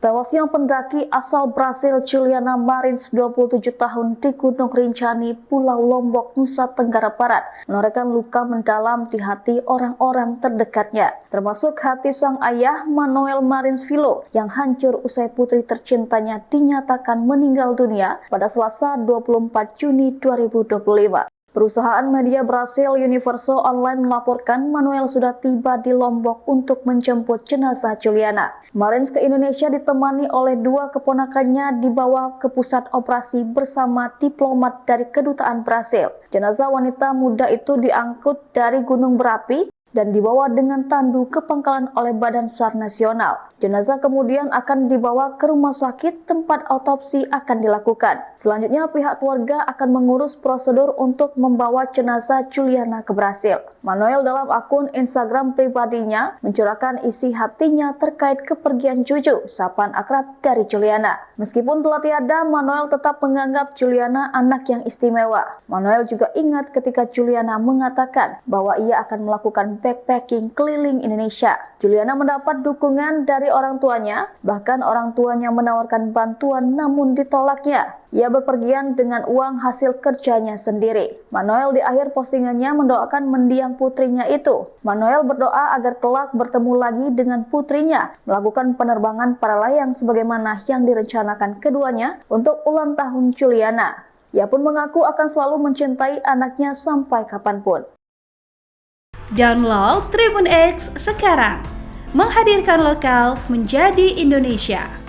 Tewasnya pendaki asal Brasil Juliana Marins 27 tahun di Gunung Rinjani, Pulau Lombok, Nusa Tenggara Barat menorehkan luka mendalam di hati orang-orang terdekatnya, termasuk hati sang ayah Manuel Marins Filho yang hancur usai putri tercintanya dinyatakan meninggal dunia pada Selasa 24 Juni 2025. Perusahaan media Brasil Universo Online melaporkan Manuel sudah tiba di Lombok untuk menjemput jenazah Juliana. Marins ke Indonesia ditemani oleh dua keponakannya dibawa ke pusat operasi bersama diplomat dari kedutaan Brasil. Jenazah wanita muda itu diangkut dari gunung berapi dan dibawa dengan tandu ke Pangkalan oleh Badan SAR Nasional. Jenazah kemudian akan dibawa ke rumah sakit tempat otopsi akan dilakukan. Selanjutnya pihak keluarga akan mengurus prosedur untuk membawa jenazah Juliana ke Brasil. Manuel dalam akun Instagram pribadinya mencurahkan isi hatinya terkait kepergian cucu, sapaan akrab dari Juliana. Meskipun telah tiada, Manuel tetap menganggap Juliana anak yang istimewa. Manuel juga ingat ketika Juliana mengatakan bahwa ia akan melakukan backpacking keliling Indonesia. Juliana mendapat dukungan dari orang tuanya, bahkan orang tuanya menawarkan bantuan namun ditolaknya. Ia bepergian dengan uang hasil kerjanya sendiri. Manuel di akhir postingannya mendoakan mendiang putrinya itu. Manuel berdoa agar kelak bertemu lagi dengan putrinya, melakukan penerbangan para layang sebagaimana yang direncanakan keduanya untuk ulang tahun Juliana. Ia pun mengaku akan selalu mencintai anaknya sampai kapanpun. Download Tribun X sekarang, menghadirkan lokal menjadi Indonesia.